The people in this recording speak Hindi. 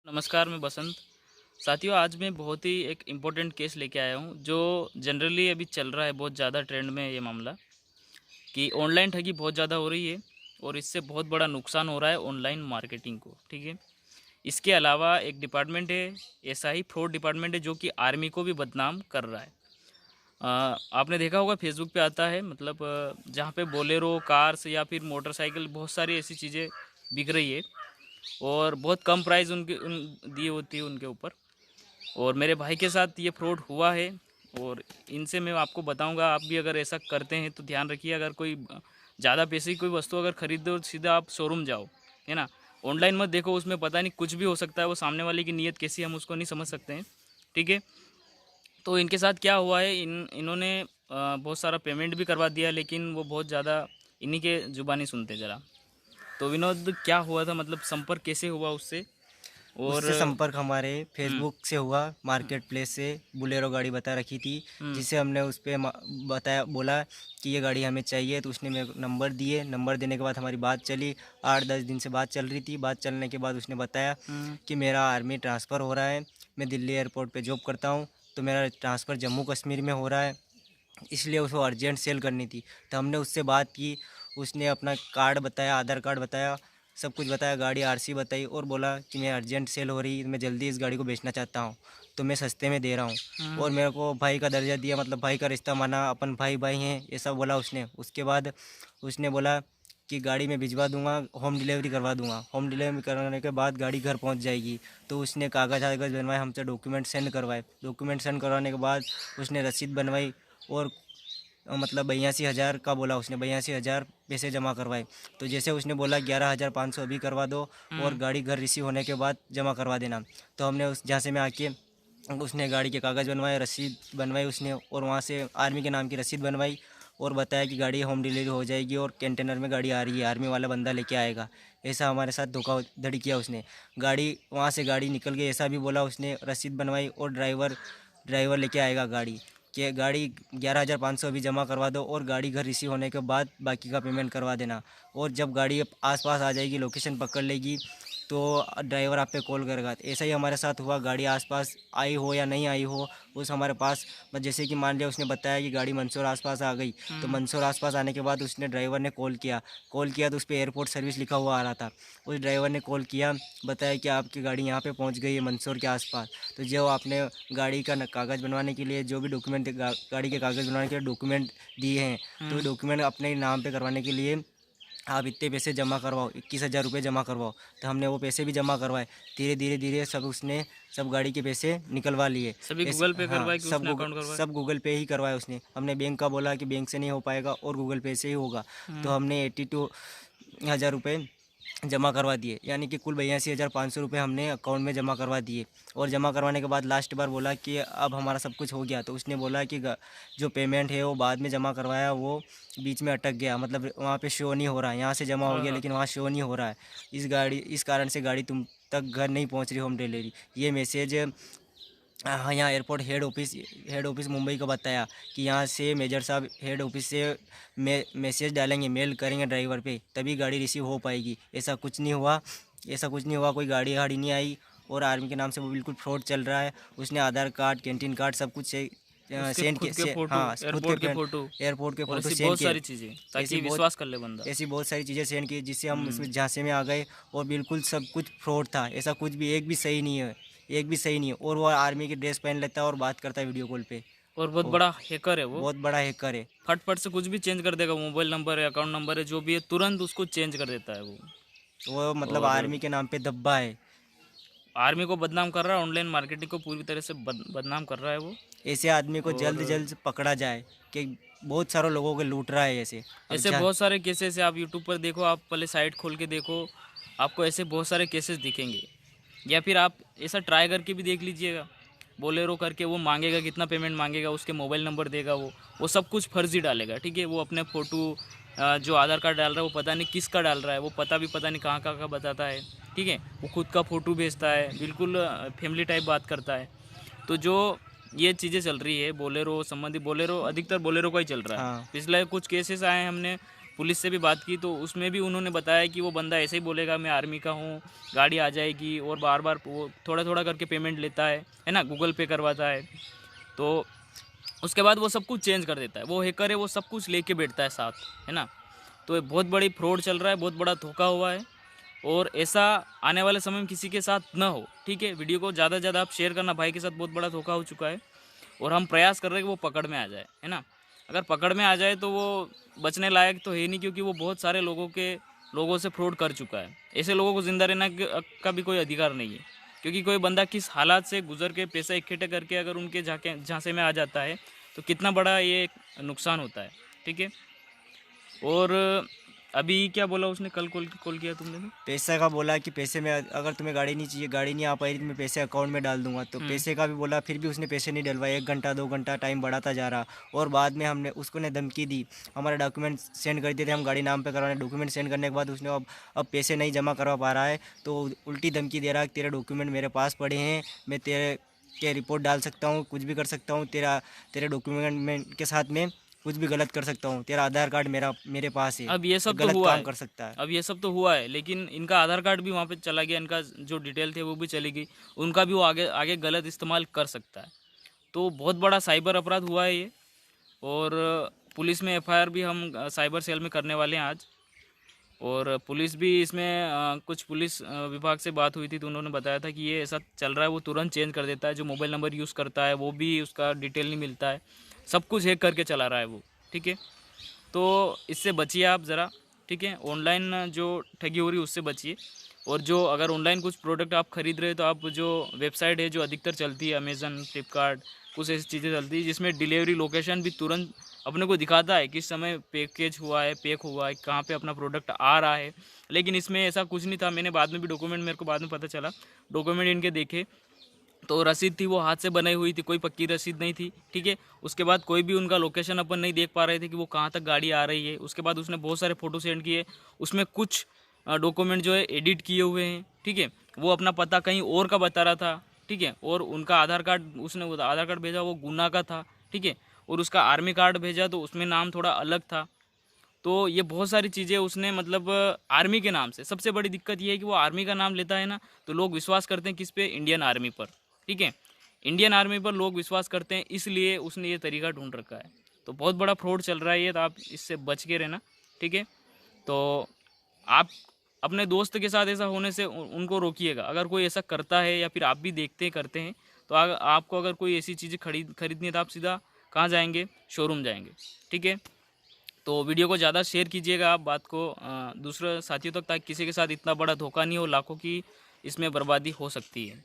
नमस्कार, मैं बसंत। साथियों, आज मैं बहुत ही एक इम्पोर्टेंट केस लेके आया हूँ, जो जनरली अभी चल रहा है, बहुत ज़्यादा ट्रेंड में है ये मामला कि ऑनलाइन ठगी बहुत ज़्यादा हो रही है और इससे बहुत बड़ा नुकसान हो रहा है ऑनलाइन मार्केटिंग को, ठीक है। इसके अलावा एक डिपार्टमेंट है, ऐसा ही फ्रॉड डिपार्टमेंट है, जो कि आर्मी को भी बदनाम कर रहा है। आपने देखा होगा फेसबुक पे आता है, मतलब जहाँ पे बोलेरो, कार्स या फिर मोटरसाइकिल, बहुत सारी ऐसी चीज़ें बिक रही है और बहुत कम प्राइस उनके दी होती है उनके ऊपर। और मेरे भाई के साथ ये फ्रॉड हुआ है और इनसे मैं आपको बताऊंगा। आप भी अगर ऐसा करते हैं तो ध्यान रखिए। अगर कोई ज़्यादा पैसे की कोई वस्तु अगर खरीदो, सीधा आप शोरूम जाओ, है ना। ऑनलाइन मत देखो, उसमें पता नहीं कुछ भी हो सकता है। वो सामने वाले की नीयत कैसी है हम उसको नहीं समझ सकते हैं, ठीक है। तो इनके साथ क्या हुआ है, इन्होंने बहुत सारा पेमेंट भी करवा दिया, लेकिन वो बहुत ज़्यादा इन्हीं के जुबानी सुनते ज़रा। तो विनोद, क्या हुआ था, मतलब संपर्क कैसे हुआ उससे? और उससे संपर्क हमारे हम्म फेसबुक से हुआ। मार्केट प्लेस से बुलेरो गाड़ी बता रखी थी, हम्म जिसे हमने उस पर बताया, बोला कि ये गाड़ी हमें चाहिए। तो उसने मेरे को नंबर दिए। नंबर देने के बाद हमारी बात चली। 8-10 दिन से बात चल रही थी। बात चलने के बाद उसने बताया हम्म कि मेरा आर्मी ट्रांसफ़र हो रहा है, मैं दिल्ली एयरपोर्ट पे जॉब करता हूँ, तो मेरा ट्रांसफ़र जम्मू कश्मीर में हो रहा है, इसलिए उसको अर्जेंट सेल करनी थी। तो हमने उससे बात की। उसने अपना कार्ड बताया, आधार कार्ड बताया, सब कुछ बताया, गाड़ी आरसी बताई और बोला कि मैं अर्जेंट सेल हो रही, मैं जल्दी इस गाड़ी को बेचना चाहता हूँ, तो मैं सस्ते में दे रहा हूँ। हम्म और मेरे को भाई का दर्जा दिया, मतलब भाई का रिश्ता माना, अपन भाई भाई हैं, ये सब बोला उसने। उसके बाद उसने बोला कि गाड़ी मैं भिजवा दूंगा, होम डिलीवरी करवा दूंगा। होम डिलीवरी करवाने के बाद गाड़ी घर पहुंच जाएगी। तो उसने कागज़ कागज़ बनवाए, हमसे डॉक्यूमेंट सेंड करवाए। डॉक्यूमेंट सेंड करवाने के बाद उसने रसीद बनवाई और मतलब 82,000 का बोला उसने, 82,000 पैसे जमा करवाए। तो जैसे उसने बोला 11,500 अभी करवा दो और हम्म गाड़ी घर रिसीव होने के बाद जमा करवा देना। तो हमने उस जहाँ से मैं आके उसने गाड़ी के कागज़ बनवाए, रसीद बनवाई उसने, और वहाँ से आर्मी के नाम की रसीद बनवाई और बताया कि गाड़ी होम डिलीवरी हो जाएगी और कंटेनर में गाड़ी आ रही है, आर्मी वाला बंदा लेके आएगा। ऐसा हमारे साथ धोखाधड़ी किया उसने। गाड़ी वहाँ से गाड़ी निकल गई ऐसा भी बोला उसने, रसीद बनवाई और ड्राइवर ड्राइवर लेके आएगा गाड़ी, कि गाड़ी 11,500 अभी जमा करवा दो और गाड़ी घर रिसीव होने के बाद बाकी का पेमेंट करवा देना। और जब गाड़ी आस पास आ जाएगी, लोकेशन पकड़ लेगी, तो ड्राइवर आप पे कॉल करेगा। तो ऐसा ही हमारे साथ हुआ। गाड़ी आसपास आई हो या नहीं आई हो, उस हमारे पास बस, जैसे कि मान लिया उसने बताया कि गाड़ी मंदसौर आसपास आ गई, तो हम्म मंदसौर आसपास आने के बाद उसने ड्राइवर ने कॉल किया तो उस पर एयरपोर्ट सर्विस लिखा हुआ आ रहा था। उस ड्राइवर ने कॉल किया, बताया कि आपकी गाड़ी यहाँ पे पहुँच गई है मंदसौर के आसपास। तो जो आपने गाड़ी का कागज़ बनवाने के लिए जो भी डॉक्यूमेंट, गाड़ी के कागज़ बनवाने के लिए डॉक्यूमेंट दिए हैं, तो हम्म डॉक्यूमेंट अपने नाम पे करवाने के लिए आप इतने पैसे जमा करवाओ, 21,000 रुपये जमा करवाओ। तो हमने वो पैसे भी जमा करवाए। धीरे धीरे धीरे सब उसने सब गाड़ी के पैसे निकलवा लिए। सभी ऐसे गूगल पे हाँ, करवाए कि उसने अकाउंट करवाए? सब गूगल पे ही करवाए उसने। हमने बैंक का बोला कि बैंक से नहीं हो पाएगा और गूगल पे से ही होगा। तो हम्म हमने 82,000 रुपये जमा करवा दिए, यानी कि कुल 82,500 रुपये हमने अकाउंट में जमा करवा दिए। और जमा करवाने के बाद लास्ट बार बोला कि अब हमारा सब कुछ हो गया। तो उसने बोला कि जो पेमेंट है वो बाद में जमा करवाया, वो बीच में अटक गया, मतलब वहाँ पे शो नहीं हो रहा है। यहाँ से जमा हो गया हाँ, लेकिन वहाँ शो नहीं हो रहा है। इस कारण से गाड़ी तुम तक घर नहीं पहुँच रही, होम डिलीवरी। ये मैसेज हाँ, यहाँ एयरपोर्ट हेड ऑफिस मुंबई को बताया कि यहाँ से मेजर साहब हेड ऑफिस से मैसेज डालेंगे, मेल करेंगे ड्राइवर पे, तभी गाड़ी रिसीव हो पाएगी। ऐसा कुछ नहीं हुआ। कोई गाड़ी नहीं आई। और आर्मी के नाम से वो बिल्कुल फ्रॉड चल रहा है। उसने आधार कार्ड, कैंटीन कार्ड सब कुछ से उसके सेंड खुद के के से फोटो, हाँ, खुद के एयरपोर्ट के फ्रेंड फोटो एयरपोर्ट के और फ़ोटो ऐसी सेंड बहुत किए। सारी चीज़ें, ऐसी ताकि बहुत विश्वास कर ले बंदा। ऐसी बहुत सारी चीज़ें सेंड की जिससे हम हम्म इसमें झांसे में आ गए। और बिल्कुल सब कुछ फ्रॉड था। ऐसा कुछ भी एक भी सही नहीं है, एक भी सही नहीं है। और वो आर्मी की ड्रेस पहन लेता है और बात करता है वीडियो कॉल पे। और बहुत ओ, बड़ा हैकर है वो। बहुत बड़ा हैकर है। फट फट से कुछ भी चेंज कर देगा, मोबाइल नंबर है, अकाउंट नंबर है, जो भी है, तुरंत उसको चेंज कर देता है वो। वो मतलब और आर्मी के नाम पे दब्बा है। आर्मी को बदनाम कर रहा है, ऑनलाइन मार्केटिंग को पूरी तरह से बदनाम कर रहा है वो। ऐसे आदमी को और जल्द जल्द पकड़ा जाए, कि बहुत सारे लोगों को लूट रहा है ऐसे। अब ऐसे बहुत सारे केसेस है। आप यूट्यूब पर देखो, आप पहले साइट खोल के देखो, आपको ऐसे बहुत सारे केसेस दिखेंगे। या फिर आप ऐसा ट्राई करके भी देख लीजिएगा। बोलेरो करके वो मांगेगा, कितना पेमेंट मांगेगा, उसके मोबाइल नंबर देगा, वो सब कुछ फर्जी डालेगा, ठीक है। वो अपने फ़ोटो, जो आधार कार्ड डाल रहा है वो पता नहीं किसका डाल रहा है, वो पता भी पता नहीं कहाँ कहाँ का बताता है, ठीक है। वो खुद का फ़ोटो भेजता है, बिल्कुल फैमिली टाइप बात करता है। तो जो ये चीज़ें चल रही है बोलेरो संबंधी, बोलेरो अधिकतर बोलेरो का ही चल रहा है। हाँ, पिछले कुछ केसेस आए हैं हमने, पुलिस से भी बात की तो उसमें भी उन्होंने बताया कि वो बंदा ऐसे ही बोलेगा मैं आर्मी का हूँ, गाड़ी आ जाएगी, और बार बार वो थोड़ा थोड़ा करके पेमेंट लेता है ना, गूगल पे करवाता है। तो उसके बाद वो सब कुछ चेंज कर देता है। वो हैकर है, वो सब कुछ लेके बैठता है साथ, है ना। तो ये बहुत बड़ी फ्रॉड चल रहा है, बहुत बड़ा धोखा हुआ है, और ऐसा आने वाले समय में किसी के साथ ना हो। ठीक है, वीडियो को ज़्यादा से ज़्यादा आप शेयर करना। भाई के साथ बहुत बड़ा धोखा हो चुका है, और हम प्रयास कर रहे हैं कि वो पकड़ में आ जाए, है ना। अगर पकड़ में आ जाए तो वो बचने लायक तो है नहीं, क्योंकि वो बहुत सारे लोगों से फ्रॉड कर चुका है। ऐसे लोगों को ज़िंदा रहना का भी कोई अधिकार नहीं है, क्योंकि कोई बंदा किस हालात से गुजर के पैसा इकट्ठे करके अगर उनके झांसे में आ जाता है तो कितना बड़ा ये नुकसान होता है। ठीक है, और अभी क्या बोला उसने, कल कॉल किया तुमने भी? पैसे का बोला कि पैसे में अगर तुम्हें गाड़ी नहीं चाहिए, गाड़ी नहीं आ पाई तो मैं पैसे अकाउंट में डाल दूंगा। तो पैसे का भी बोला, फिर भी उसने पैसे नहीं डलवाए। 1 घंटा 2 घंटा टाइम बढ़ाता जा रहा, और बाद में हमने उसको ने धमकी दी, हमारे डॉक्यूमेंट सेंड कर दिए थे, हम गाड़ी नाम पे करवाने। डॉक्यूमेंट सेंड करने के बाद उसने अब पैसे नहीं जमा करवा पा रहा है, तो उल्टी धमकी दे रहा है, तेरे डॉक्यूमेंट मेरे पास पड़े हैं, मैं तेरे के रिपोर्ट डाल सकता हूँ, कुछ भी कर सकता हूँ, तेरे डॉक्यूमेंट के साथ में कुछ भी गलत कर सकता हूँ, तेरा आधार कार्ड मेरे पास है, अब ये सब तो गलत हुआ काम है, कर सकता है। अब ये सब तो हुआ है, लेकिन इनका आधार कार्ड भी वहाँ पे चला गया, इनका जो डिटेल थे वो भी चली गई, उनका भी वो आगे आगे गलत इस्तेमाल कर सकता है। तो बहुत बड़ा साइबर अपराध हुआ है ये, और पुलिस में एफआईआर भी हम साइबर सेल में करने वाले हैं आज। और पुलिस भी इसमें कुछ पुलिस विभाग से बात हुई थी, तो उन्होंने बताया था कि ये ऐसा चल रहा है, वो तुरंत चेंज कर देता है। जो मोबाइल नंबर यूज़ करता है वो भी उसका डिटेल नहीं मिलता है, सब कुछ हैक करके चला रहा है वो। ठीक है, तो इससे बचिए आप ज़रा। ठीक है, ऑनलाइन जो ठगी हो रही है उससे बचिए। और जो अगर ऑनलाइन कुछ प्रोडक्ट आप खरीद रहे हो तो आप जो वेबसाइट है जो अधिकतर चलती है, अमेज़न, फ्लिपकार्ट, कुछ ऐसी चीज़ें चलती है जिसमें डिलीवरी लोकेशन भी तुरंत अपने को दिखाता है, किस समय पैकेज हुआ है, पैक हुआ है, कहाँ पे अपना प्रोडक्ट आ रहा है। लेकिन इसमें ऐसा कुछ नहीं था। मैंने बाद में भी डॉक्यूमेंट, मेरे को बाद में पता चला, डॉक्यूमेंट इनके देखे तो रसीद थी वो हाथ से बनाई हुई थी, कोई पक्की रसीद नहीं थी। ठीक है, उसके बाद कोई भी उनका लोकेशन अपन नहीं देख पा रहे थे कि वो कहाँ तक गाड़ी आ रही है। उसके बाद उसने बहुत सारे फ़ोटो सेंड किए, उसमें कुछ डॉक्यूमेंट जो है एडिट किए हुए हैं। ठीक है, वो अपना पता कहीं और का बता रहा था। ठीक है, और उनका आधार कार्ड, उसने वो आधार कार्ड भेजा वो गुना का था। ठीक है, और उसका आर्मी कार्ड भेजा तो उसमें नाम थोड़ा अलग था। तो ये बहुत सारी चीज़ें उसने मतलब आर्मी के नाम से, सबसे बड़ी दिक्कत ये है कि वो आर्मी का नाम लेता है ना, तो लोग विश्वास करते हैं किस पे, इंडियन आर्मी पर। ठीक है, इंडियन आर्मी पर लोग विश्वास करते हैं, इसलिए उसने ये तरीका ढूंढ रखा है। तो बहुत बड़ा फ्रॉड चल रहा है ये, तो आप इससे बच के रहना। ठीक है, तो आप अपने दोस्त के साथ ऐसा होने से उनको रोकिएगा। अगर कोई ऐसा करता है या फिर आप भी देखते करते हैं तो आपको अगर कोई ऐसी चीज़ें खरीदनी है तो आप सीधा कहाँ जाएंगे, शोरूम जाएंगे। ठीक है, तो वीडियो को ज़्यादा शेयर कीजिएगा आप बात को दूसरे साथियों तक, ताकि किसी के साथ इतना बड़ा धोखा नहीं हो, लाखों की इसमें बर्बादी हो सकती है।